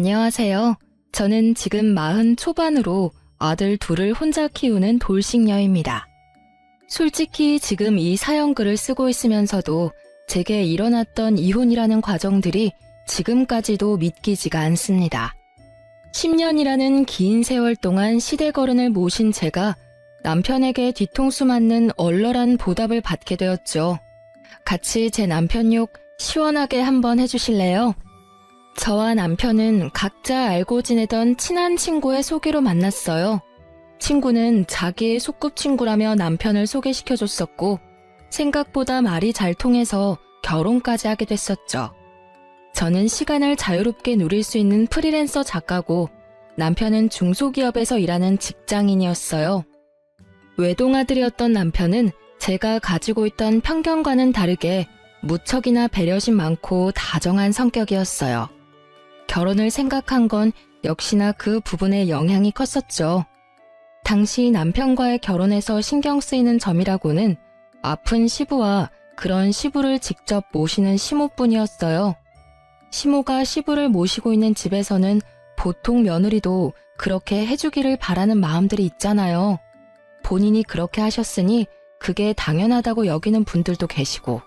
안녕하세요. 저는 지금 40 초반으로 아들 둘을 혼자 키우는 돌싱녀입니다. 솔직히 지금 이 사연글을 쓰고 있으면서도 제게 일어났던 이혼이라는 과정들이 지금까지도 믿기지가 않습니다. 10년이라는 긴 세월 동안 시대거른을 모신 제가 남편에게 뒤통수 맞는 얼얼한 보답을 받게 되었죠. 같이 제 남편 욕 시원하게 한번 해주실래요? 저와 남편은 각자 알고 지내던 친한 친구의 소개로 만났어요. 친구는 자기의 소꿉친구라며 남편을 소개시켜줬었고 생각보다 말이 잘 통해서 결혼까지 하게 됐었죠. 저는 시간을 자유롭게 누릴 수 있는 프리랜서 작가고 남편은 중소기업에서 일하는 직장인이었어요. 외동아들이었던 남편은 제가 가지고 있던 편견과는 다르게 무척이나 배려심 많고 다정한 성격이었어요. 결혼을 생각한 건 역시나 그 부분에 영향이 컸었죠. 당시 남편과의 결혼에서 신경 쓰이는 점이라고는 아픈 시부와 그런 시부를 직접 모시는 시모뿐이었어요. 시모가 시부를 모시고 있는 집에서는 보통 며느리도 그렇게 해주기를 바라는 마음들이 있잖아요. 본인이 그렇게 하셨으니 그게 당연하다고 여기는 분들도 계시고.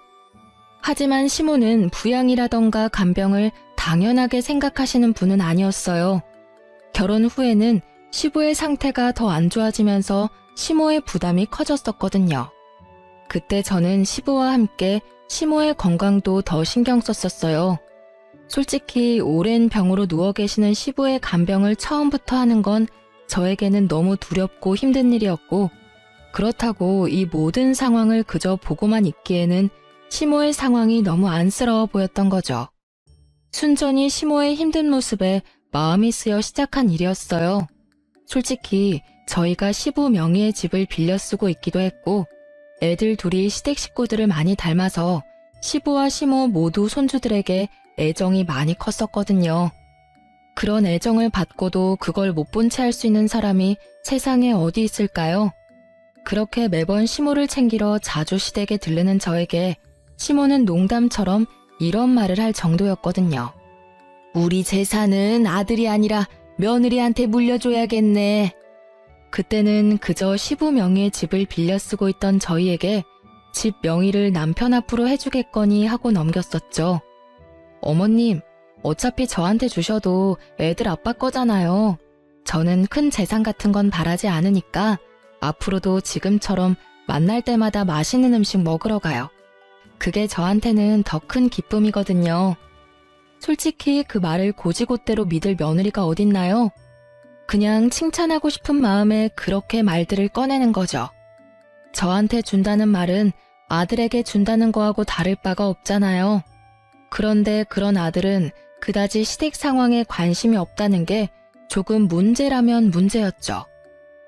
하지만 시모는 부양이라던가 간병을 당연하게 생각하시는 분은 아니었어요. 결혼 후에는 시부의 상태가 더 안 좋아지면서 시모의 부담이 커졌었거든요. 그때 저는 시부와 함께 시모의 건강도 더 신경 썼었어요. 솔직히 오랜 병으로 누워 계시는 시부의 간병을 처음부터 하는 건 저에게는 너무 두렵고 힘든 일이었고, 그렇다고 이 모든 상황을 그저 보고만 있기에는 시모의 상황이 너무 안쓰러워 보였던 거죠. 순전히 시모의 힘든 모습에 마음이 쓰여 시작한 일이었어요. 솔직히 저희가 시부 명의의 집을 빌려 쓰고 있기도 했고 애들 둘이 시댁 식구들을 많이 닮아서 시부와 시모 모두 손주들에게 애정이 많이 컸었거든요. 그런 애정을 받고도 그걸 못 본 채 할 수 있는 사람이 세상에 어디 있을까요? 그렇게 매번 시모를 챙기러 자주 시댁에 들르는 저에게 시모는 농담처럼 이런 말을 할 정도였거든요. 우리 재산은 아들이 아니라 며느리한테 물려줘야겠네. 그때는 그저 시부 명의의 집을 빌려 쓰고 있던 저희에게 집 명의를 남편 앞으로 해주겠거니 하고 넘겼었죠. 어머님, 어차피 저한테 주셔도 애들 아빠 거잖아요. 저는 큰 재산 같은 건 바라지 않으니까 앞으로도 지금처럼 만날 때마다 맛있는 음식 먹으러 가요. 그게 저한테는 더 큰 기쁨이거든요. 솔직히 그 말을 고지고대로 믿을 며느리가 어딨나요? 그냥 칭찬하고 싶은 마음에 그렇게 말들을 꺼내는 거죠. 저한테 준다는 말은 아들에게 준다는 거하고 다를 바가 없잖아요. 그런데 그런 아들은 그다지 시댁 상황에 관심이 없다는 게 조금 문제라면 문제였죠.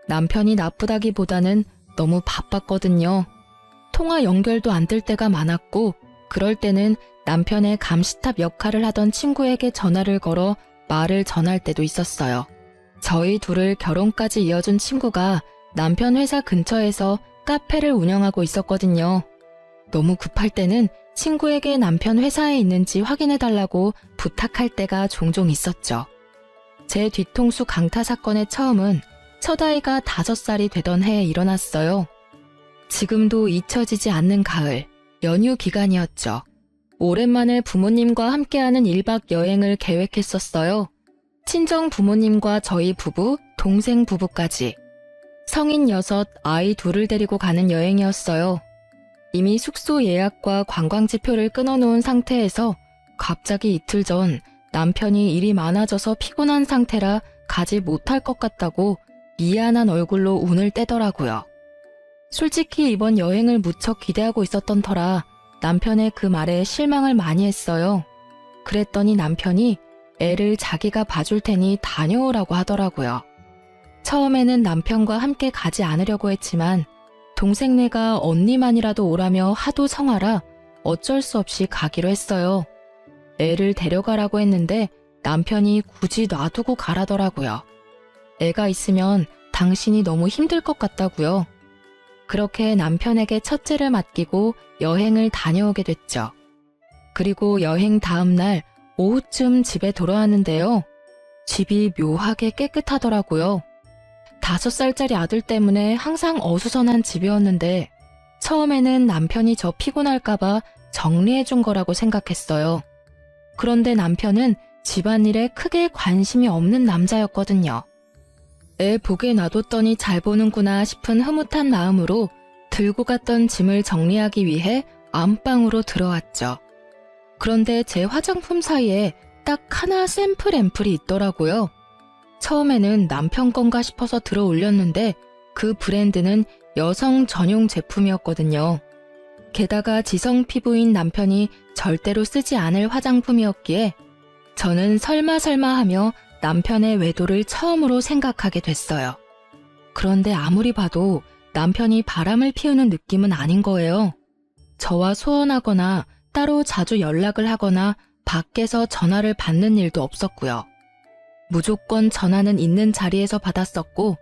남편이 나쁘다기보다는 너무 바빴거든요. 통화 연결도 안 될 때가 많았고 그럴 때는 남편의 감시탑 역할을 하던 친구에게 전화를 걸어 말을 전할 때도 있었어요. 저희 둘을 결혼까지 이어준 친구가 남편 회사 근처에서 카페를 운영하고 있었거든요. 너무 급할 때는 친구에게 남편 회사에 있는지 확인해달라고 부탁할 때가 종종 있었죠. 제 뒤통수 강타 사건의 처음은 첫아이가 5살이 되던 해에 일어났어요. 지금도 잊혀지지 않는 가을, 연휴 기간이었죠. 오랜만에 부모님과 함께하는 1박 여행을 계획했었어요. 친정 부모님과 저희 부부, 동생 부부까지. 성인 6, 아이 2을 데리고 가는 여행이었어요. 이미 숙소 예약과 관광지표를 끊어놓은 상태에서 갑자기 이틀 전 남편이 일이 많아져서 피곤한 상태라 가지 못할 것 같다고 미안한 얼굴로 운을 떼더라고요. 솔직히 이번 여행을 무척 기대하고 있었던 터라 남편의 그 말에 실망을 많이 했어요. 그랬더니 남편이 애를 자기가 봐줄 테니 다녀오라고 하더라고요. 처음에는 남편과 함께 가지 않으려고 했지만 동생네가 언니만이라도 오라며 하도 성화라 어쩔 수 없이 가기로 했어요. 애를 데려가라고 했는데 남편이 굳이 놔두고 가라더라고요. 애가 있으면 당신이 너무 힘들 것 같다고요. 그렇게 남편에게 첫째를 맡기고 여행을 다녀오게 됐죠. 그리고 여행 다음 날 오후쯤 집에 돌아왔는데요. 집이 묘하게 깨끗하더라고요. 5살짜리 아들 때문에 항상 어수선한 집이었는데 처음에는 남편이 저 피곤할까봐 정리해준 거라고 생각했어요. 그런데 남편은 집안일에 크게 관심이 없는 남자였거든요. 애 보게 놔뒀더니 잘 보는구나 싶은 흐뭇한 마음으로 들고 갔던 짐을 정리하기 위해 안방으로 들어왔죠. 그런데 제 화장품 사이에 딱 하나 샘플 앰플이 있더라고요. 처음에는 남편 건가 싶어서 들어 올렸는데 그 브랜드는 여성 전용 제품이었거든요. 게다가 지성 피부인 남편이 절대로 쓰지 않을 화장품이었기에 저는 설마 하며 남편의 외도를 처음으로 생각하게 됐어요. 그런데 아무리 봐도 남편이 바람을 피우는 느낌은 아닌 거예요. 저와 소원하거나 따로 자주 연락을 하거나 밖에서 전화를 받는 일도 없었고요. 무조건 전화는 있는 자리에서 받았었고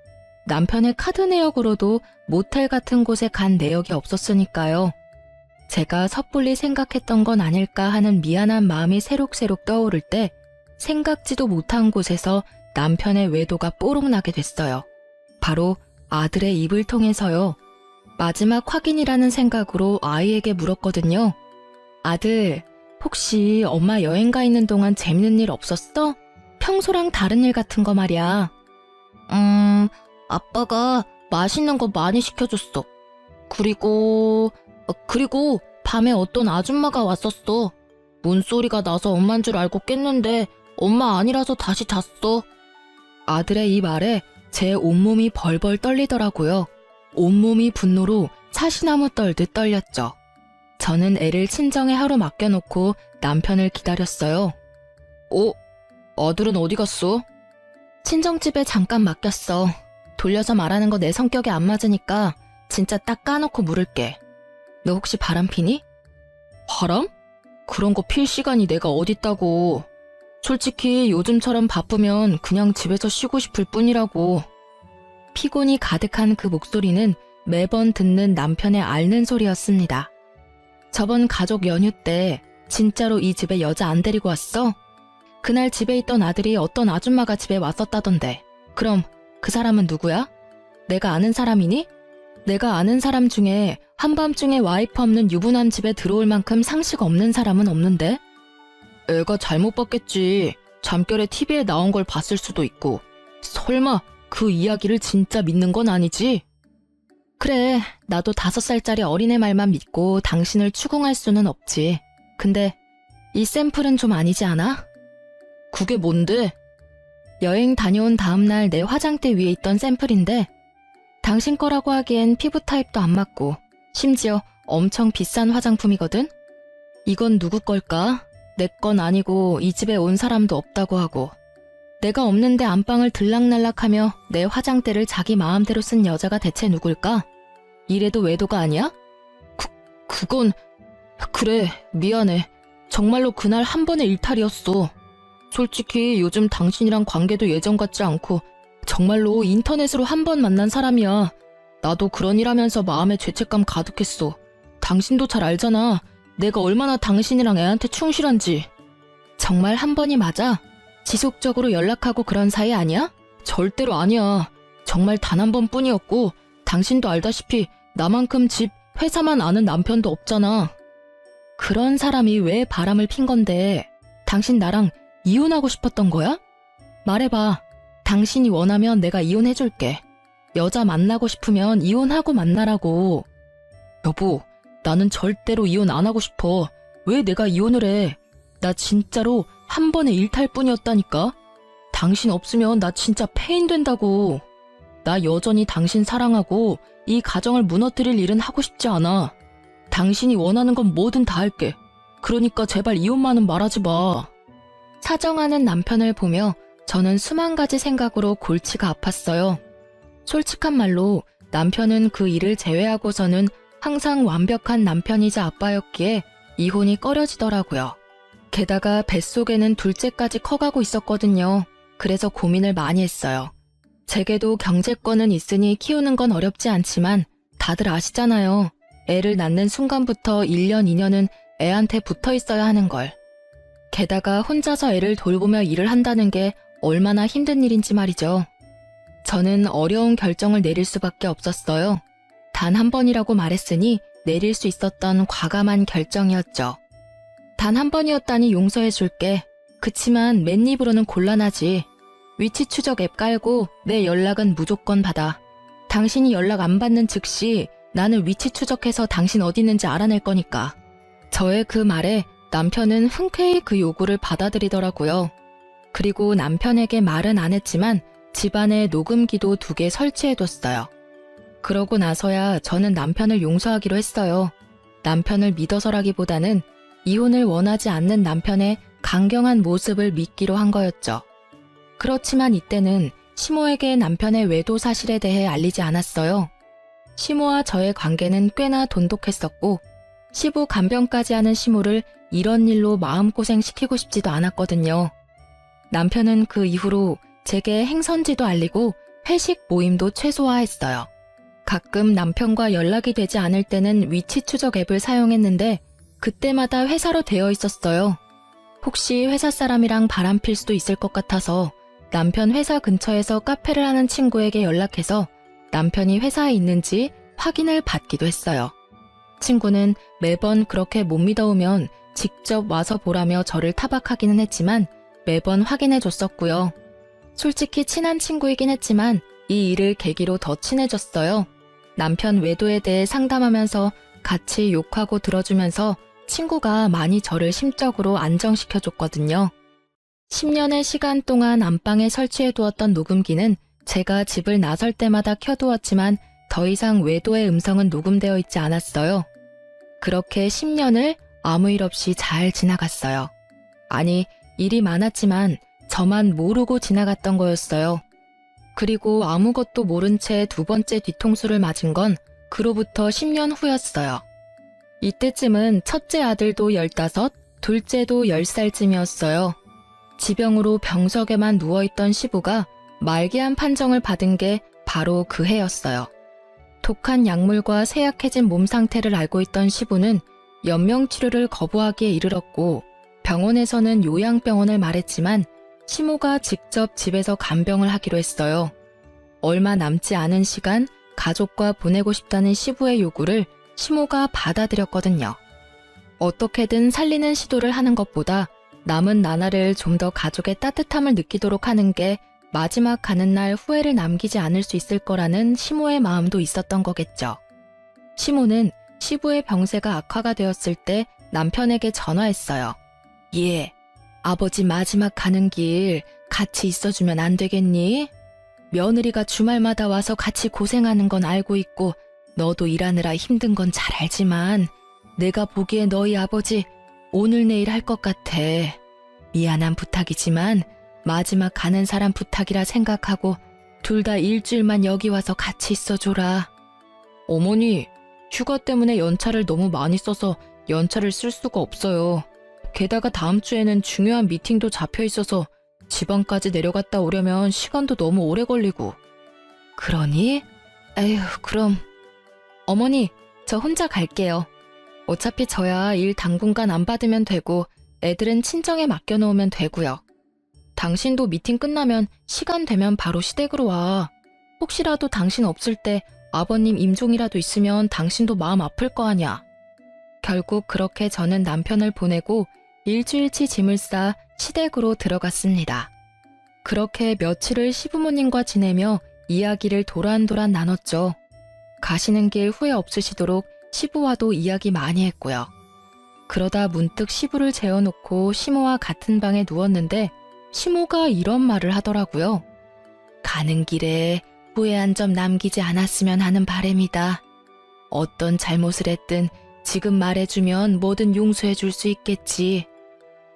남편의 카드 내역으로도 모텔 같은 곳에 간 내역이 없었으니까요. 제가 섣불리 생각했던 건 아닐까 하는 미안한 마음이 새록새록 떠오를 때 생각지도 못한 곳에서 남편의 외도가 뽀록나게 됐어요. 바로 아들의 입을 통해서요. 마지막 확인이라는 생각으로 아이에게 물었거든요. 아들, 혹시 엄마 여행 가 있는 동안 재밌는 일 없었어? 평소랑 다른 일 같은 거 말이야. 아빠가 맛있는 거 많이 시켜줬어. 그리고 밤에 어떤 아줌마가 왔었어. 문소리가 나서 엄만 줄 알고 깼는데 엄마 아니라서 다시 잤어. 아들의 이 말에 제 온몸이 벌벌 떨리더라고요. 온몸이 분노로 사시나무 떨듯 떨렸죠. 저는 애를 친정에 하루 맡겨놓고 남편을 기다렸어요. 아들은 어디 갔어? 친정집에 잠깐 맡겼어. 돌려서 말하는 거 내 성격에 안 맞으니까 진짜 딱 까놓고 물을게. 너 혹시 바람 피니? 바람? 그런 거 필 시간이 내가 어딨다고. 솔직히 요즘처럼 바쁘면 그냥 집에서 쉬고 싶을 뿐이라고. 피곤이 가득한 그 목소리는 매번 듣는 남편의 앓는 소리였습니다. 저번 가족 연휴 때 진짜로 이 집에 여자 안 데리고 왔어? 그날 집에 있던 아들이 어떤 아줌마가 집에 왔었다던데. 그럼 그 사람은 누구야? 내가 아는 사람이니? 내가 아는 사람 중에 한밤중에 와이프 없는 유부남 집에 들어올 만큼 상식 없는 사람은 없는데? 애가 잘못 봤겠지. 잠결에 TV에 나온 걸 봤을 수도 있고. 설마 그 이야기를 진짜 믿는 건 아니지? 그래, 나도 5살짜리 어린애 말만 믿고 당신을 추궁할 수는 없지. 근데 이 샘플은 좀 아니지 않아? 그게 뭔데? 여행 다녀온 다음날 내 화장대 위에 있던 샘플인데 당신 거라고 하기엔 피부 타입도 안 맞고 심지어 엄청 비싼 화장품이거든? 이건 누구 걸까? 내 건 아니고 이 집에 온 사람도 없다고 하고 내가 없는데 안방을 들락날락하며 내 화장대를 자기 마음대로 쓴 여자가 대체 누굴까? 이래도 외도가 아니야? 그건... 그래, 미안해. 정말로 그날 한 번의 일탈이었어. 솔직히 요즘 당신이랑 관계도 예전 같지 않고 정말로 인터넷으로 한 번 만난 사람이야. 나도 그런 일 하면서 마음에 죄책감 가득했어. 당신도 잘 알잖아. 내가 얼마나 당신이랑 애한테 충실한지. 정말 한 번이 맞아? 지속적으로 연락하고 그런 사이 아니야? 절대로 아니야. 정말 단 한 번뿐이었고 당신도 알다시피 나만큼 집, 회사만 아는 남편도 없잖아. 그런 사람이 왜 바람을 핀 건데 당신 나랑 이혼하고 싶었던 거야? 말해봐. 당신이 원하면 내가 이혼해줄게. 여자 만나고 싶으면 이혼하고 만나라고. 여보, 나는 절대로 이혼 안 하고 싶어. 왜 내가 이혼을 해? 나 진짜로 한 번의 일탈뿐이었다니까? 당신 없으면 나 진짜 폐인 된다고. 나 여전히 당신 사랑하고 이 가정을 무너뜨릴 일은 하고 싶지 않아. 당신이 원하는 건 뭐든 다 할게. 그러니까 제발 이혼만은 말하지 마. 사정하는 남편을 보며 저는 수만 가지 생각으로 골치가 아팠어요. 솔직한 말로 남편은 그 일을 제외하고서는 항상 완벽한 남편이자 아빠였기에 이혼이 꺼려지더라고요. 게다가 뱃속에는 둘째까지 커가고 있었거든요. 그래서 고민을 많이 했어요. 제게도 경제권은 있으니 키우는 건 어렵지 않지만 다들 아시잖아요. 애를 낳는 순간부터 1년, 2년은 애한테 붙어 있어야 하는 걸. 게다가 혼자서 애를 돌보며 일을 한다는 게 얼마나 힘든 일인지 말이죠. 저는 어려운 결정을 내릴 수밖에 없었어요. 단 한 번이라고 말했으니 내릴 수 있었던 과감한 결정이었죠. 단 한 번이었다니 용서해줄게. 그치만 맨입으로는 곤란하지. 위치 추적 앱 깔고 내 연락은 무조건 받아. 당신이 연락 안 받는 즉시 나는 위치 추적해서 당신 어디 있는지 알아낼 거니까. 저의 그 말에 남편은 흔쾌히 그 요구를 받아들이더라고요. 그리고 남편에게 말은 안 했지만 집안에 녹음기도 2개 설치해뒀어요. 그러고 나서야 저는 남편을 용서하기로 했어요. 남편을 믿어서라기보다는 이혼을 원하지 않는 남편의 강경한 모습을 믿기로 한 거였죠. 그렇지만 이때는 시모에게 남편의 외도 사실에 대해 알리지 않았어요. 시모와 저의 관계는 꽤나 돈독했었고 시부 간병까지 하는 시모를 이런 일로 마음고생시키고 싶지도 않았거든요. 남편은 그 이후로 제게 행선지도 알리고 회식 모임도 최소화했어요. 가끔 남편과 연락이 되지 않을 때는 위치 추적 앱을 사용했는데 그때마다 회사로 되어 있었어요. 혹시 회사 사람이랑 바람필 수도 있을 것 같아서 남편 회사 근처에서 카페를 하는 친구에게 연락해서 남편이 회사에 있는지 확인을 받기도 했어요. 친구는 매번 그렇게 못 믿어오면 직접 와서 보라며 저를 타박하기는 했지만 매번 확인해줬었고요. 솔직히 친한 친구이긴 했지만 이 일을 계기로 더 친해졌어요. 남편 외도에 대해 상담하면서 같이 욕하고 들어주면서 친구가 많이 저를 심적으로 안정시켜줬거든요. 10년의 시간 동안 안방에 설치해두었던 녹음기는 제가 집을 나설 때마다 켜두었지만 더 이상 외도의 음성은 녹음되어 있지 않았어요. 그렇게 10년을 아무 일 없이 잘 지나갔어요. 아니, 일이 많았지만 저만 모르고 지나갔던 거였어요. 그리고 아무것도 모른 채 2번째 뒤통수를 맞은 건 그로부터 10년 후였어요. 이때쯤은 첫째 아들도 15, 둘째도 10살쯤이었어요. 지병으로 병석에만 누워있던 시부가 말기암 판정을 받은 게 바로 그 해였어요. 독한 약물과 쇠약해진 몸 상태를 알고 있던 시부는 연명치료를 거부하기에 이르렀고 병원에서는 요양병원을 말했지만 시모가 직접 집에서 간병을 하기로 했어요. 얼마 남지 않은 시간 가족과 보내고 싶다는 시부의 요구를 시모가 받아들였거든요. 어떻게든 살리는 시도를 하는 것보다 남은 나날을 좀 더 가족의 따뜻함을 느끼도록 하는 게 마지막 가는 날 후회를 남기지 않을 수 있을 거라는 시모의 마음도 있었던 거겠죠. 시모는 시부의 병세가 악화가 되었을 때 남편에게 전화했어요. 예, 아버지 마지막 가는 길 같이 있어주면 안 되겠니? 며느리가 주말마다 와서 같이 고생하는 건 알고 있고 너도 일하느라 힘든 건 잘 알지만 내가 보기에 너희 아버지 오늘 내일 할 것 같아. 미안한 부탁이지만 마지막 가는 사람 부탁이라 생각하고 둘 다 일주일만 여기 와서 같이 있어줘라. 어머니, 휴가 때문에 연차를 너무 많이 써서 연차를 쓸 수가 없어요. 게다가 다음 주에는 중요한 미팅도 잡혀 있어서 지방까지 내려갔다 오려면 시간도 너무 오래 걸리고. 그러니? 에휴, 그럼. 어머니, 저 혼자 갈게요. 어차피 저야 일 당분간 안 받으면 되고 애들은 친정에 맡겨놓으면 되고요. 당신도 미팅 끝나면 시간 되면 바로 시댁으로 와. 혹시라도 당신 없을 때 아버님 임종이라도 있으면 당신도 마음 아플 거 아냐. 결국 그렇게 저는 남편을 보내고 일주일치 짐을 싸 시댁으로 들어갔습니다. 그렇게 며칠을 시부모님과 지내며 이야기를 도란도란 나눴죠. 가시는 길 후회 없으시도록 시부와도 이야기 많이 했고요. 그러다 문득 시부를 재워놓고 시모와 같은 방에 누웠는데 시모가 이런 말을 하더라고요. 가는 길에 후회한 점 남기지 않았으면 하는 바람이다. 어떤 잘못을 했든 지금 말해주면 뭐든 용서해줄 수 있겠지.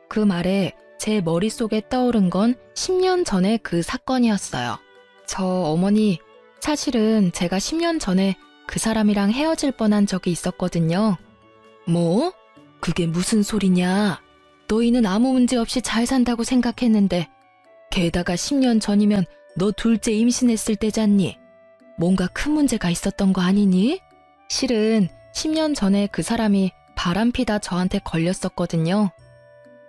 그 말에 제 머릿속에 떠오른 건 10년 전의 그 사건이었어요. 저 어머니, 사실은 제가 10년 전에 그 사람이랑 헤어질 뻔한 적이 있었거든요. 뭐? 그게 무슨 소리냐? 너희는 아무 문제 없이 잘 산다고 생각했는데 게다가 10년 전이면 너 둘째 임신했을 때잖니? 뭔가 큰 문제가 있었던 거 아니니? 실은 10년 전에 그 사람이 바람피다 저한테 걸렸었거든요.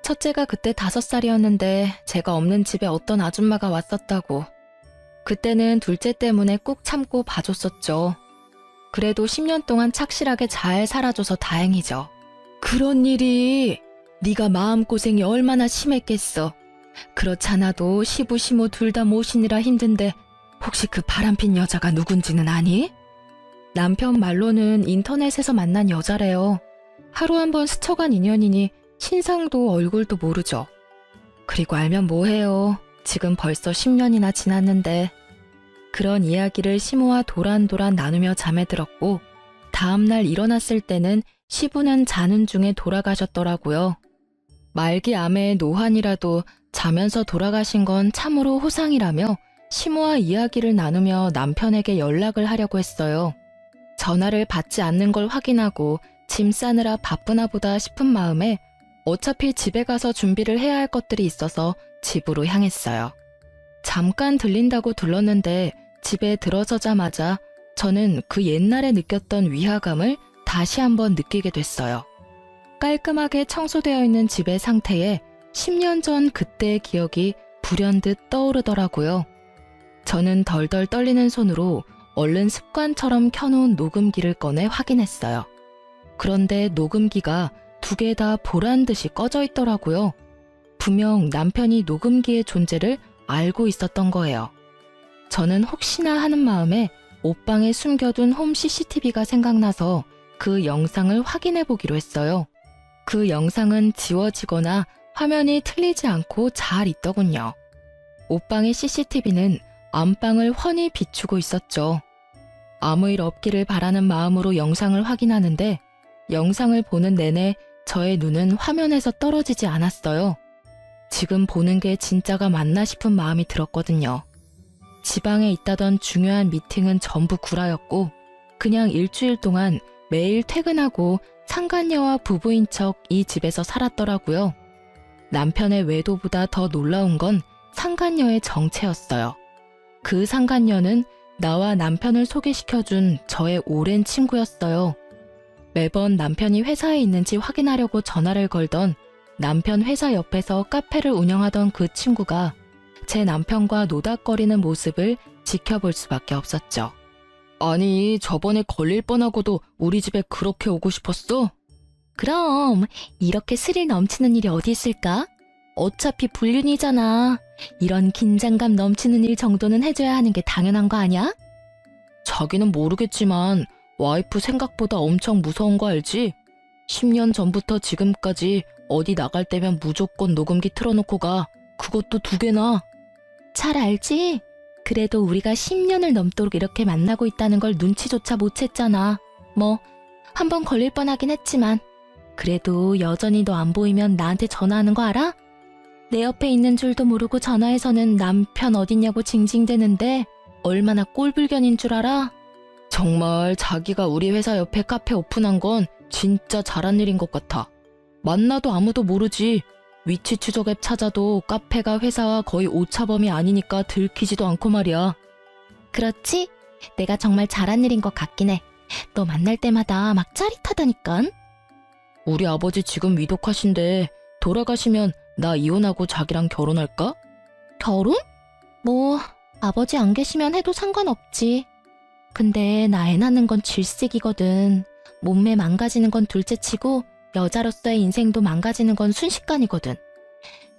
첫째가 그때 5살이었는데 제가 없는 집에 어떤 아줌마가 왔었다고. 그때는 둘째 때문에 꾹 참고 봐줬었죠. 그래도 10년 동안 착실하게 잘 살아줘서 다행이죠. 그런 일이 네가 마음고생이 얼마나 심했겠어. 그렇잖아도 시부 시모 둘 다 모시느라 힘든데 혹시 그 바람핀 여자가 누군지는 아니? 남편 말로는 인터넷에서 만난 여자래요. 하루 한 번 스쳐간 인연이니 신상도 얼굴도 모르죠. 그리고 알면 뭐해요. 지금 벌써 10년이나 지났는데. 그런 이야기를 시모와 도란도란 나누며 잠에 들었고 다음날 일어났을 때는 시부는 자는 중에 돌아가셨더라고요. 말기 암의 노환이라도 자면서 돌아가신 건 참으로 호상이라며 시모와 이야기를 나누며 남편에게 연락을 하려고 했어요. 전화를 받지 않는 걸 확인하고 짐 싸느라 바쁘나 보다 싶은 마음에 어차피 집에 가서 준비를 해야 할 것들이 있어서 집으로 향했어요. 잠깐 들린다고 들렀는데 집에 들어서자마자 저는 그 옛날에 느꼈던 위화감을 다시 한번 느끼게 됐어요. 깔끔하게 청소되어 있는 집의 상태에 10년 전 그때의 기억이 불현듯 떠오르더라고요. 저는 덜덜 떨리는 손으로 얼른 습관처럼 켜놓은 녹음기를 꺼내 확인했어요. 그런데 녹음기가 2개 다 보란 듯이 꺼져 있더라고요. 분명 남편이 녹음기의 존재를 알고 있었던 거예요. 저는 혹시나 하는 마음에 옷방에 숨겨둔 홈 CCTV가 생각나서 그 영상을 확인해 보기로 했어요. 그 영상은 지워지거나 화면이 틀리지 않고 잘 있더군요. 옷방의 CCTV는 안방을 훤히 비추고 있었죠. 아무 일 없기를 바라는 마음으로 영상을 확인하는데 영상을 보는 내내 저의 눈은 화면에서 떨어지지 않았어요. 지금 보는 게 진짜가 맞나 싶은 마음이 들었거든요. 지방에 있다던 중요한 미팅은 전부 구라였고 그냥 일주일 동안 매일 퇴근하고 상간녀와 부부인 척 이 집에서 살았더라고요. 남편의 외도보다 더 놀라운 건 상간녀의 정체였어요. 그 상간녀는 나와 남편을 소개시켜준 저의 오랜 친구였어요. 매번 남편이 회사에 있는지 확인하려고 전화를 걸던 남편 회사 옆에서 카페를 운영하던 그 친구가 제 남편과 노닥거리는 모습을 지켜볼 수밖에 없었죠. 아니, 저번에 걸릴 뻔하고도 우리 집에 그렇게 오고 싶었어? 그럼 이렇게 스릴 넘치는 일이 어디 있을까? 어차피 불륜이잖아. 이런 긴장감 넘치는 일 정도는 해줘야 하는 게 당연한 거 아니야? 자기는 모르겠지만 와이프 생각보다 엄청 무서운 거 알지? 10년 전부터 지금까지 어디 나갈 때면 무조건 녹음기 틀어놓고 가. 그것도 2개나. 잘 알지? 그래도 우리가 10년을 넘도록 이렇게 만나고 있다는 걸 눈치조차 못 챘잖아. 뭐 한번 걸릴 뻔하긴 했지만 그래도 여전히 너 안 보이면 나한테 전화하는 거 알아? 내 옆에 있는 줄도 모르고 전화해서는 남편 어딨냐고 징징대는데 얼마나 꼴불견인 줄 알아? 정말 자기가 우리 회사 옆에 카페 오픈한 건 진짜 잘한 일인 것 같아. 만나도 아무도 모르지. 위치 추적 앱 찾아도 카페가 회사와 거의 오차범위 아니니까 들키지도 않고 말이야. 그렇지? 내가 정말 잘한 일인 것 같긴 해. 너 만날 때마다 막 짜릿하다니깐. 우리 아버지 지금 위독하신데 돌아가시면 나 이혼하고 자기랑 결혼할까? 결혼? 뭐 아버지 안 계시면 해도 상관없지. 근데 나 애 낳는 건 질색이거든. 몸매 망가지는 건 둘째치고 여자로서의 인생도 망가지는 건 순식간이거든.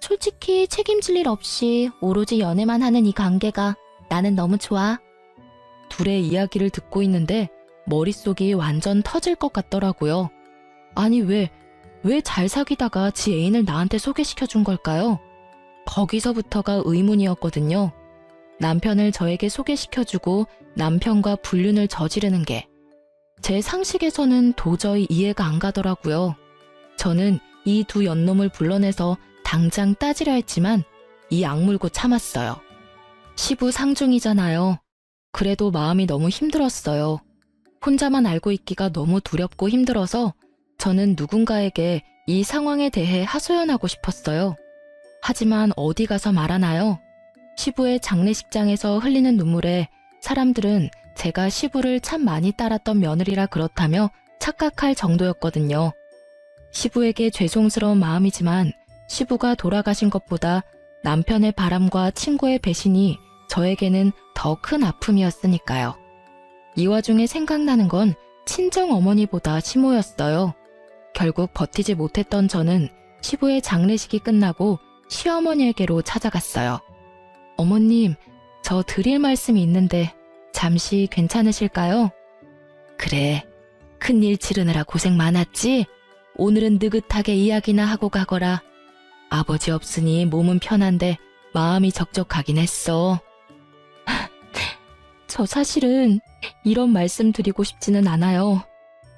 솔직히 책임질 일 없이 오로지 연애만 하는 이 관계가 나는 너무 좋아. 둘의 이야기를 듣고 있는데 머릿속이 완전 터질 것 같더라고요. 아니 왜 잘 사귀다가 지 애인을 나한테 소개시켜준 걸까요? 거기서부터가 의문이었거든요. 남편을 저에게 소개시켜주고 남편과 불륜을 저지르는 게 제 상식에서는 도저히 이해가 안 가더라고요. 저는 이 2 연놈을 불러내서 당장 따지려 했지만 이 악물고 참았어요. 시부 상중이잖아요. 그래도 마음이 너무 힘들었어요. 혼자만 알고 있기가 너무 두렵고 힘들어서 저는 누군가에게 이 상황에 대해 하소연하고 싶었어요. 하지만 어디 가서 말하나요? 시부의 장례식장에서 흘리는 눈물에 사람들은 제가 시부를 참 많이 따랐던 며느리라 그렇다며 착각할 정도였거든요. 시부에게 죄송스러운 마음이지만 시부가 돌아가신 것보다 남편의 바람과 친구의 배신이 저에게는 더 큰 아픔이었으니까요. 이 와중에 생각나는 건 친정 어머니보다 시모였어요. 결국 버티지 못했던 저는 시부의 장례식이 끝나고 시어머니에게로 찾아갔어요. 어머님, 저 드릴 말씀이 있는데 잠시 괜찮으실까요? 그래, 큰일 치르느라 고생 많았지? 오늘은 느긋하게 이야기나 하고 가거라. 아버지 없으니 몸은 편한데 마음이 적적하긴 했어. 저 사실은 이런 말씀 드리고 싶지는 않아요.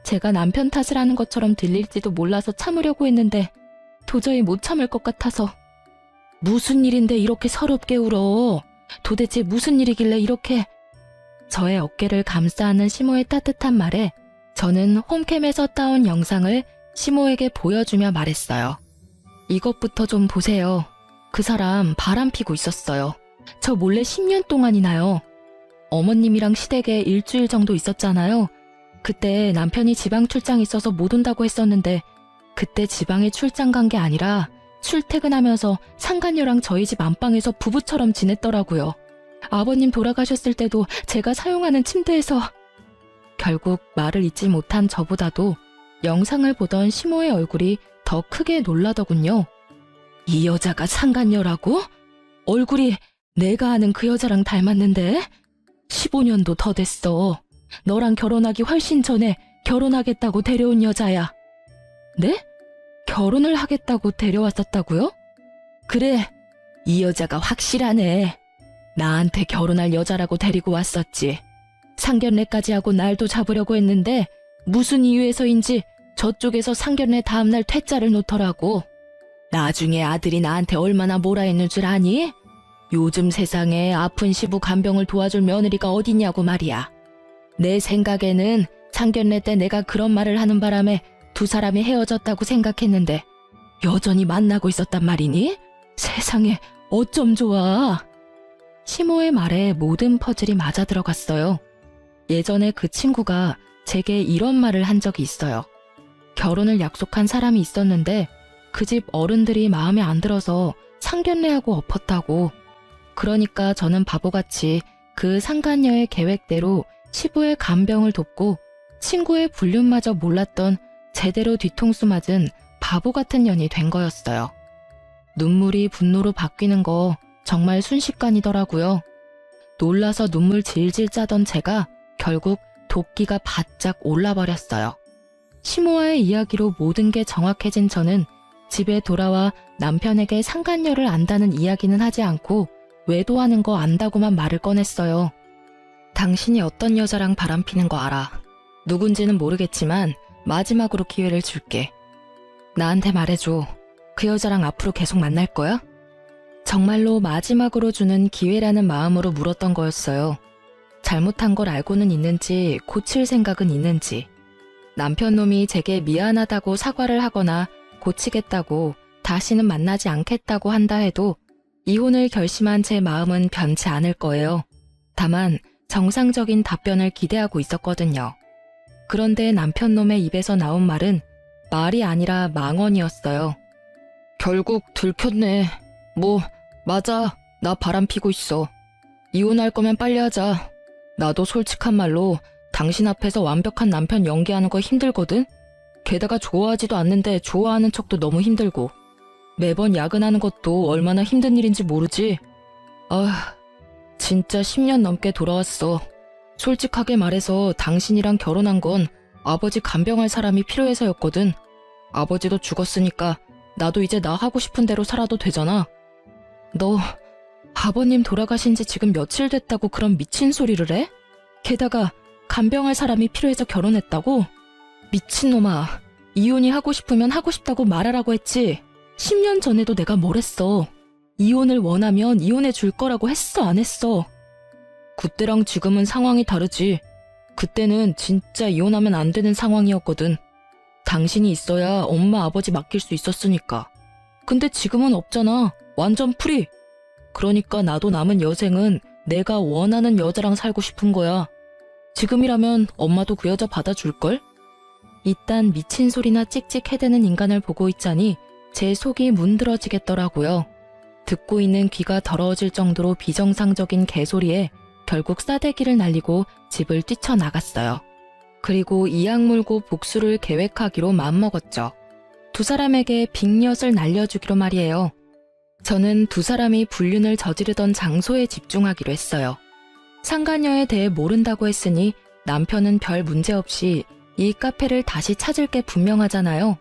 제가 남편 탓을 하는 것처럼 들릴지도 몰라서 참으려고 했는데 도저히 못 참을 것 같아서. 무슨 일인데 이렇게 서럽게 울어? 도대체 무슨 일이길래 이렇게... 저의 어깨를 감싸는 시모의 따뜻한 말에 저는 홈캠에서 따온 영상을 시모에게 보여주며 말했어요. 이것부터 좀 보세요. 그 사람 바람 피고 있었어요. 저 몰래 10년 동안이나요. 어머님이랑 시댁에 일주일 정도 있었잖아요. 그때 남편이 지방 출장 있어서 못 온다고 했었는데 그때 지방에 출장 간 게 아니라 출퇴근하면서 상간녀랑 저희 집 안방에서 부부처럼 지냈더라고요. 아버님 돌아가셨을 때도 제가 사용하는 침대에서... 결국 말을 잇지 못한 저보다도 영상을 보던 시모의 얼굴이 더 크게 놀라더군요. 이 여자가 상간녀라고? 얼굴이 내가 아는 그 여자랑 닮았는데? 15년도 더 됐어. 너랑 결혼하기 훨씬 전에 결혼하겠다고 데려온 여자야. 네? 결혼을 하겠다고 데려왔었다고요? 그래, 이 여자가 확실하네. 나한테 결혼할 여자라고 데리고 왔었지. 상견례까지 하고 날도 잡으려고 했는데 무슨 이유에서인지 저쪽에서 상견례 다음날 퇴짜를 놓더라고. 나중에 아들이 나한테 얼마나 뭐라 했는 줄 아니? 요즘 세상에 아픈 시부 간병을 도와줄 며느리가 어디냐고 말이야. 내 생각에는 상견례 때 내가 그런 말을 하는 바람에 두 사람이 헤어졌다고 생각했는데 여전히 만나고 있었단 말이니? 세상에 어쩜 좋아. 시모의 말에 모든 퍼즐이 맞아 들어갔어요. 예전에 그 친구가 제게 이런 말을 한 적이 있어요. 결혼을 약속한 사람이 있었는데 그 집 어른들이 마음에 안 들어서 상견례하고 엎었다고. 그러니까 저는 바보같이 그 상간녀의 계획대로 시부의 간병을 돕고 친구의 불륜마저 몰랐던 제대로 뒤통수 맞은 바보 같은 년이 된 거였어요. 눈물이 분노로 바뀌는 거 정말 순식간이더라고요. 놀라서 눈물 질질 짜던 제가 결국 도끼가 바짝 올라버렸어요. 시모와의 이야기로 모든 게 정확해진 저는 집에 돌아와 남편에게 상간녀를 안다는 이야기는 하지 않고 외도하는 거 안다고만 말을 꺼냈어요. 당신이 어떤 여자랑 바람피는 거 알아. 누군지는 모르겠지만 마지막으로 기회를 줄게. 나한테 말해줘. 그 여자랑 앞으로 계속 만날 거야? 정말로 마지막으로 주는 기회라는 마음으로 물었던 거였어요. 잘못한 걸 알고는 있는지 고칠 생각은 있는지. 남편 놈이 제게 미안하다고 사과를 하거나 고치겠다고 다시는 만나지 않겠다고 한다 해도 이혼을 결심한 제 마음은 변치 않을 거예요. 다만 정상적인 답변을 기대하고 있었거든요. 그런데 남편 놈의 입에서 나온 말은 말이 아니라 망언이었어요. 결국 들켰네. 뭐 맞아. 나 바람 피고 있어. 이혼할 거면 빨리 하자. 나도 솔직한 말로 당신 앞에서 완벽한 남편 연기하는 거 힘들거든? 게다가 좋아하지도 않는데 좋아하는 척도 너무 힘들고 매번 야근하는 것도 얼마나 힘든 일인지 모르지? 아, 진짜 10년 넘게 돌아왔어. 솔직하게 말해서 당신이랑 결혼한 건 아버지 간병할 사람이 필요해서였거든. 아버지도 죽었으니까 나도 이제 나 하고 싶은 대로 살아도 되잖아. 너 아버님 돌아가신 지 지금 며칠 됐다고 그런 미친 소리를 해? 게다가 간병할 사람이 필요해서 결혼했다고? 미친놈아. 이혼이 하고 싶으면 하고 싶다고 말하라고 했지. 10년 전에도 내가 뭘 했어. 이혼을 원하면 이혼해 줄 거라고 했어, 안 했어? 그때랑 지금은 상황이 다르지. 그때는 진짜 이혼하면 안 되는 상황이었거든. 당신이 있어야 엄마 아버지 맡길 수 있었으니까. 근데 지금은 없잖아. 완전 프리. 그러니까 나도 남은 여생은 내가 원하는 여자랑 살고 싶은 거야. 지금이라면 엄마도 그 여자 받아줄걸? 이딴 미친 소리나 찍찍 해대는 인간을 보고 있자니 제 속이 문드러지겠더라고요. 듣고 있는 귀가 더러워질 정도로 비정상적인 개소리에 결국 싸대기를 날리고 집을 뛰쳐나갔어요. 그리고 이악 물고 복수를 계획하기로 마음먹었죠. 두 사람에게 빅엿을 날려주기로 말이에요. 저는 두 사람이 불륜을 저지르던 장소에 집중하기로 했어요. 상간녀에 대해 모른다고 했으니 남편은 별 문제 없이 이 카페를 다시 찾을 게 분명하잖아요.